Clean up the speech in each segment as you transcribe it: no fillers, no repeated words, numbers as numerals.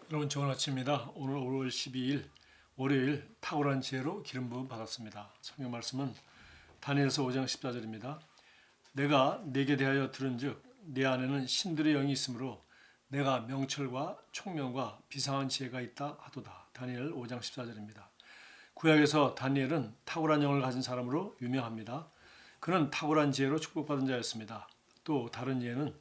여러분 좋은 아침입니다. 오늘 5월 12일 월요일 탁월한 지혜로 기름 부음 받았습니다. 성경 말씀은 다니엘서 5장 14절입니다. 내가 네게 대하여 들은즉 네 안에는 신들의 영이 있으므로 내가 명철과 총명과 비상한 지혜가 있다 하도다. 다니엘 5장 14절입니다. 구약에서 다니엘은 탁월한 영을 가진 사람으로 유명합니다. 그는 탁월한 지혜로 축복받은 자였습니다. 또 다른 예는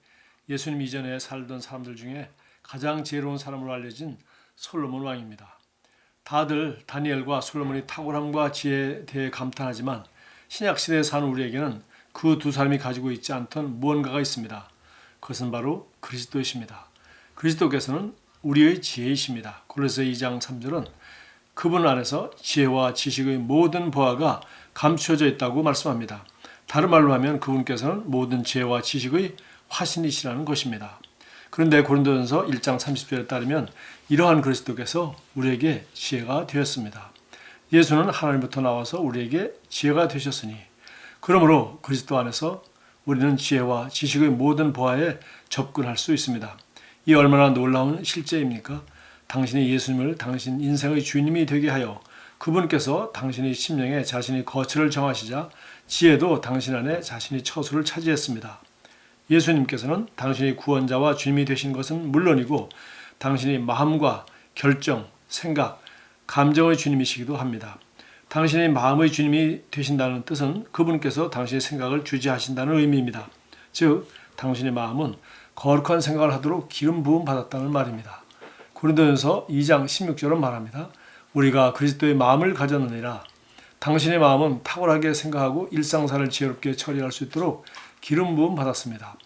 예수님 이전에 살던 사람들 중에 가장 지혜로운 사람으로 알려진 솔로몬 왕입니다. 다들 다니엘과 솔로몬이 탁월함과 지혜에 대해 감탄하지만 신약시대에 사는 우리에게는 그 두 사람이 가지고 있지 않던 무언가가 있습니다. 그것은 바로 그리스도이십니다. 그리스도께서는 우리의 지혜이십니다. 골로새 2장 3절은 그분 안에서 지혜와 지식의 모든 보화가 감추어져 있다고 말씀합니다. 다른 말로 하면 그분께서는 모든 지혜와 지식의 화신이시라는 것입니다. 그런데 고린도전서 1장 30절에 따르면 이러한 그리스도께서 우리에게 지혜가 되었습니다. 예수는 하나님부터 나와서 우리에게 지혜가 되셨으니 그러므로 그리스도 안에서 우리는 지혜와 지식의 모든 보화에 접근할 수 있습니다. 이 얼마나 놀라운 실제입니까? 당신이 예수님을 당신 인생의 주님이 되게 하여 그분께서 당신의 심령에 자신의 거처를 정하시자 지혜도 당신 안에 자신의 처소를 차지했습니다. 예수님께서는 당신이 구원자와 주님이 되신 것은 물론이고 당신이 마음과 결정, 생각, 감정의 주님이시기도 합니다. 당신이 마음의 주님이 되신다는 뜻은 그분께서 당신의 생각을 주재하신다는 의미입니다. 즉, 당신의 마음은 거룩한 생각을 하도록 기름 부음 받았다는 말입니다. 고린도전서 2장 16절은 말합니다. 우리가 그리스도의 마음을 가졌느니라. 당신의 마음은 탁월하게 생각하고 일상사를 지혜롭게 처리할 수 있도록 기름 부음 받았습니다.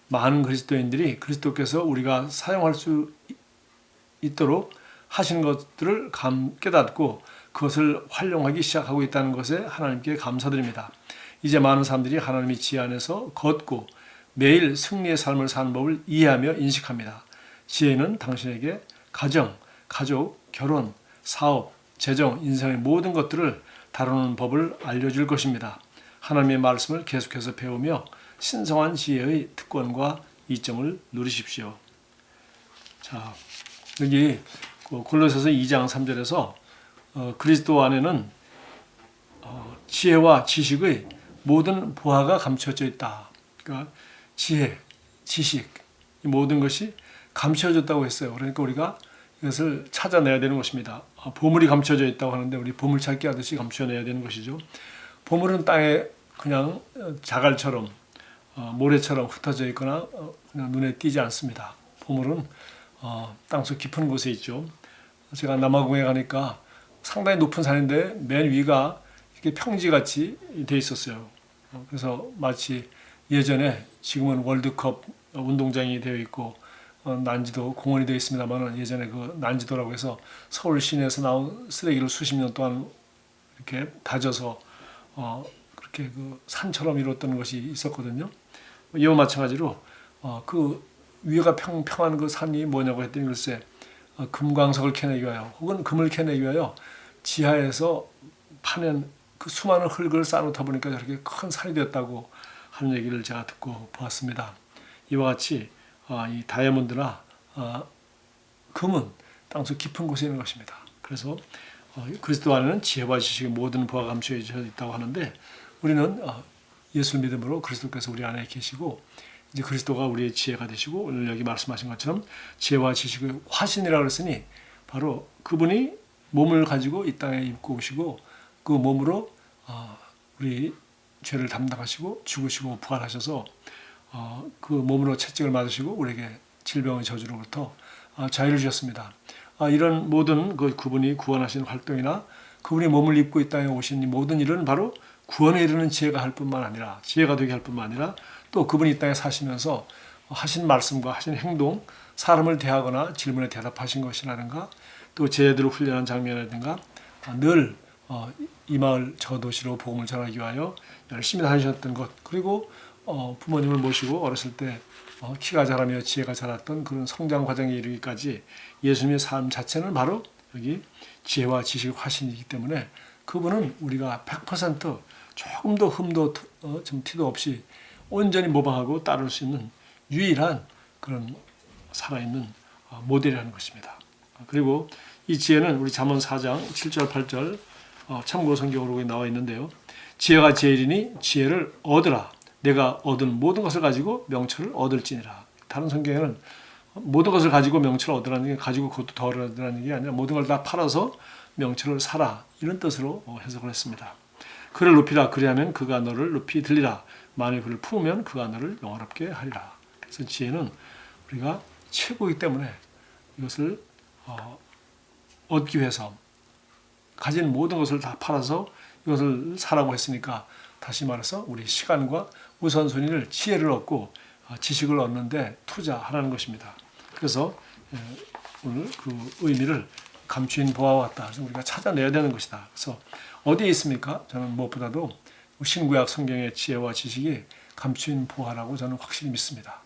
많은 그리스도인들이 그리스도께서 우리가 사용할 수 있도록 하신 것들을 깨닫고 그것을 활용하기 시작하고 있다는 것에 하나님께 감사드립니다. 이제 많은 사람들이 하나님의 지혜 안에서 걷고 매일 승리의 삶을 사는 법을 이해하며 인식합니다. 지혜는 당신에게 가정, 가족, 결혼, 사업, 재정, 인생의 모든 것들을 다루는 법을 알려줄 것입니다. 하나님의 말씀을 계속해서 배우며 신성한 지혜의 특권과 이점을 누리십시오. 자, 여기 골로새서 2장 3절에서 그리스도 안에는 지혜와 지식의 모든 보화가 감춰져 있다. 그러니까 지혜, 지식, 이 모든 것이 감춰졌다고 했어요. 그러니까 우리가 이것을 찾아내야 되는 것입니다. 보물이 감춰져 있다고 하는데 우리 보물찾기 하듯이 감춰내야 되는 것이죠. 보물은 땅에 그냥 자갈처럼 모래처럼 흩어져 있거나 그냥 눈에 띄지 않습니다. 보물은 땅속 깊은 곳에 있죠. 제가 남아공에 가니까 상당히 높은 산인데 맨 위가 이렇게 평지같이 돼 있었어요. 그래서 마치 예전에 지금은 월드컵 운동장이 되어 있고 난지도 공원이 되어 있습니다만 예전에 그 난지도라고 해서 서울 시내에서 나온 쓰레기를 수십 년 동안 이렇게 다져서 그렇게 그 산처럼 이뤘던 것이 있었거든요. 이와 마찬가지로 그 위가 평평한 그 산이 뭐냐고 했더니 글쎄 금광석을 캐내기 위하여 혹은 금을 캐내기 위하여 지하에서 파낸 그 수많은 흙을 쌓아놓다 보니까 저렇게 큰 산이 되었다고 하는 얘기를 제가 듣고 보았습니다. 이와 같이 이 다이아몬드나 금은 땅속 깊은 곳에 있는 것입니다. 그래서 그리스도 안에는 지혜와 지식의 모든 보화가 감춰져 있다고 하는데 우리는 예수를 믿음으로 그리스도께서 우리 안에 계시고 이제 그리스도가 우리의 지혜가 되시고 오늘 여기 말씀하신 것처럼 지혜와 지식의 화신이라고 했으니 바로 그분이 몸을 가지고 이 땅에 입고 오시고 그 몸으로 우리 죄를 담당하시고 죽으시고 부활하셔서 그 몸으로 채찍을 맞으시고 우리에게 질병의 저주로부터 자유를 주셨습니다. 이런 모든 그분이 구원하신 활동이나 그분이 몸을 입고 이 땅에 오신 이 모든 일은 바로 구원에 이르는 지혜가 할 뿐만 아니라 지혜가 되게 할 뿐만 아니라 또 그분이 이 땅에 사시면서 하신 말씀과 하신 행동, 사람을 대하거나 질문에 대답하신 것이라든가 또 제자들을 훈련한 장면이라든가 늘 이 마을 저 도시로 복음을 전하기 위하여 열심히 다니셨던 것 그리고 부모님을 모시고 어렸을 때 키가 자라며 지혜가 자랐던 그런 성장 과정에 이르기까지 예수님의 삶 자체는 바로 여기 지혜와 지식의 화신이기 때문에 그분은 우리가 100% 조금도 흠도 좀 티도 없이 온전히 모방하고 따를 수 있는 유일한 그런 살아있는 모델이라는 것입니다. 그리고 이 지혜는 우리 잠언 4장 7절 8절 참고 성경으로 나와 있는데요. 지혜가 제일이니 지혜를 얻으라. 내가 얻은 모든 것을 가지고 명철을 얻을지니라. 다른 성경에는 모든 것을 가지고 명철을 얻으라는 게 가지고 그것도 더 얻으라는 게 아니라 모든 걸 다 팔아서 명철을 사라. 이런 뜻으로 해석을 했습니다. 그를 높이라. 그리하면 그가 너를 높이 들리라. 만일 그를 품으면 그가 너를 영화롭게 하리라. 그래서 지혜는 우리가 최고이기 때문에 이것을 얻기 위해서 가진 모든 것을 다 팔아서 이것을 사라고 했으니까 다시 말해서 우리 시간과 우선순위를 지혜를 얻고 지식을 얻는데 투자하라는 것입니다. 그래서 오늘 그 의미를 감추인 보아와 같다. 우리가 찾아내야 되는 것이다. 그래서 어디에 있습니까? 저는 무엇보다도 신구약 성경의 지혜와 지식이 감추인 보화라고 저는 확실히 믿습니다.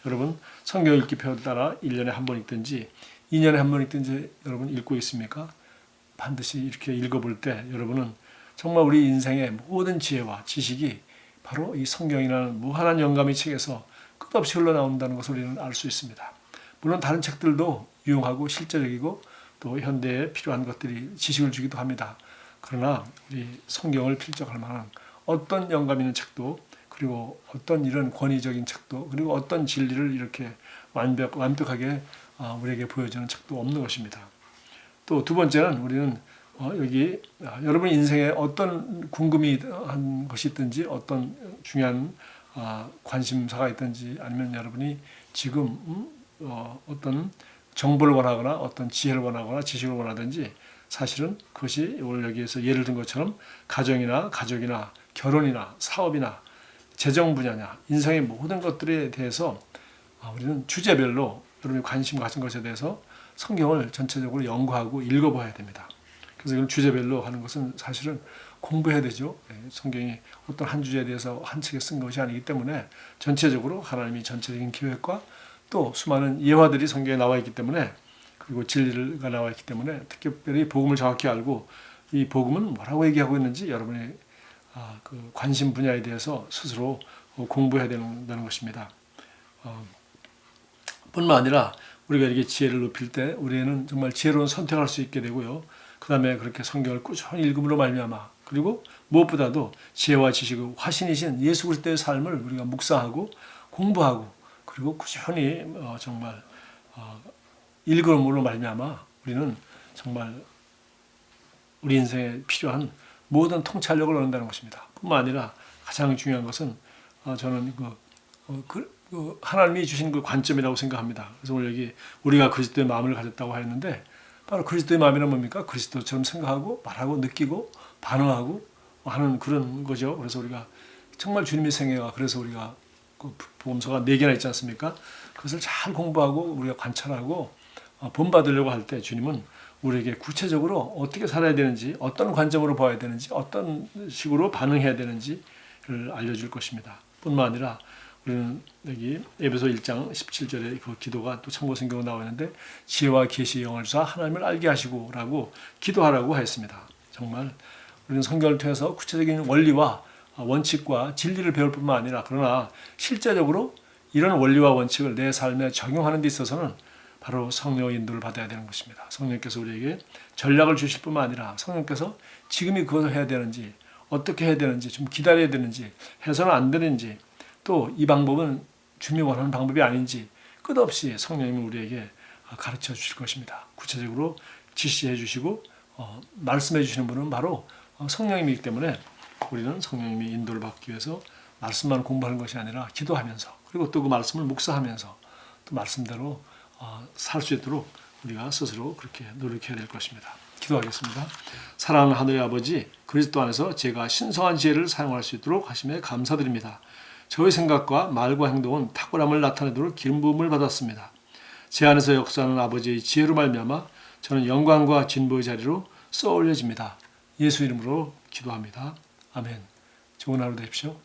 여러분 성경 읽기표 따라 1년에 한 번 읽든지 2년에 한 번 읽든지 여러분 읽고 있습니까? 반드시 이렇게 읽어볼 때 여러분은 정말 우리 인생의 모든 지혜와 지식이 바로 이 성경이라는 무한한 영감의 책에서 끝없이 흘러나온다는 것을 우리는 알 수 있습니다. 물론 다른 책들도 유용하고 실제적이고 또 현대에 필요한 것들이 지식을 주기도 합니다. 그러나 우리 성경을 필적할 만한 어떤 영감 있는 책도 그리고 어떤 이런 권위적인 책도 그리고 어떤 진리를 이렇게 완벽하게 우리에게 보여주는 책도 없는 것입니다. 또 두 번째는 우리는 여기 여러분 인생에 어떤 궁금한 것이 있든지 어떤 중요한 관심사가 있든지 아니면 여러분이 지금 어떤 정보를 원하거나 어떤 지혜를 원하거나 지식을 원하든지 사실은 그것이 오늘 여기에서 예를 든 것처럼 가정이나 가족이나 결혼이나 사업이나 재정 분야냐 인생의 모든 것들에 대해서 우리는 주제별로 여러분이 관심 가진 것에 대해서 성경을 전체적으로 연구하고 읽어봐야 됩니다. 그래서 이걸 주제별로 하는 것은 사실은 공부해야 되죠. 성경이 어떤 한 주제에 대해서 한 책에 쓴 것이 아니기 때문에 전체적으로 하나님이 전체적인 계획과 또 수많은 예화들이 성경에 나와 있기 때문에 그리고 진리가 나와 있기 때문에 특별히 복음을 정확히 알고 이 복음은 뭐라고 얘기하고 있는지 여러분의 그 관심 분야에 대해서 스스로 공부해야 된다는 것입니다. 뿐만 아니라 우리가 이렇게 지혜를 높일 때 우리는 정말 지혜로운 선택할 수 있게 되고요. 그 다음에 그렇게 성경을 꾸준히 읽음으로 말미암아 그리고 무엇보다도 지혜와 지식의 화신이신 예수 그리스도의 삶을 우리가 묵상하고 공부하고 그리고 꾸준히 정말 읽음으로 말미암아 우리는 정말 우리 인생에 필요한 모든 통찰력을 얻는다는 것입니다. 뿐만 아니라 가장 중요한 것은 저는 하나님이 주신 그 관점이라고 생각합니다. 그래서 오늘 여기 우리가 그리스도의 마음을 가졌다고 하였는데 바로 그리스도의 마음이란 뭡니까? 그리스도처럼 생각하고 말하고 느끼고 반응하고 하는 그런 거죠. 그래서 우리가 정말 주님의 생애가 그래서 우리가 그 복음서가 4개나 있지 않습니까? 그것을 잘 공부하고 우리가 관찰하고 본받으려고 할 때 주님은 우리에게 구체적으로 어떻게 살아야 되는지 어떤 관점으로 봐야 되는지 어떤 식으로 반응해야 되는지를 알려줄 것입니다. 뿐만 아니라 우리는 여기 에베소 1장 17절에 그 기도가 또 참고 성경으로 나와 있는데 지혜와 계시의 영을 주사 하나님을 알게 하시고라고 기도하라고 하였습니다. 정말 우리는 성경을 통해서 구체적인 원리와 원칙과 진리를 배울 뿐만 아니라 그러나 실제적으로 이런 원리와 원칙을 내 삶에 적용하는 데 있어서는 바로 성령의 인도를 받아야 되는 것입니다. 성령께서 우리에게 전략을 주실 뿐만 아니라 성령께서 지금이 그것을 해야 되는지 어떻게 해야 되는지 좀 기다려야 되는지 해서는 안 되는지 또 이 방법은 주님이 원하는 방법이 아닌지 끝없이 성령님이 우리에게 가르쳐 주실 것입니다. 구체적으로 지시해 주시고 말씀해 주시는 분은 바로 성령님이기 때문에 우리는 성령님이 인도를 받기 위해서 말씀만 공부하는 것이 아니라 기도하면서 그리고 또 그 말씀을 묵상하면서 또 말씀대로 살 수 있도록 우리가 스스로 그렇게 노력해야 될 것입니다. 기도하겠습니다. 사랑하는 하늘의 아버지 그리스도 안에서 제가 신성한 지혜를 사용할 수 있도록 하심에 감사드립니다. 저의 생각과 말과 행동은 탁월함을 나타내도록 기름 부음을 받았습니다. 제 안에서 역사하는 아버지의 지혜로 말미암아 저는 영광과 진보의 자리로 쏘올려집니다. 예수 이름으로 기도합니다. 아멘. 좋은 하루 되십시오.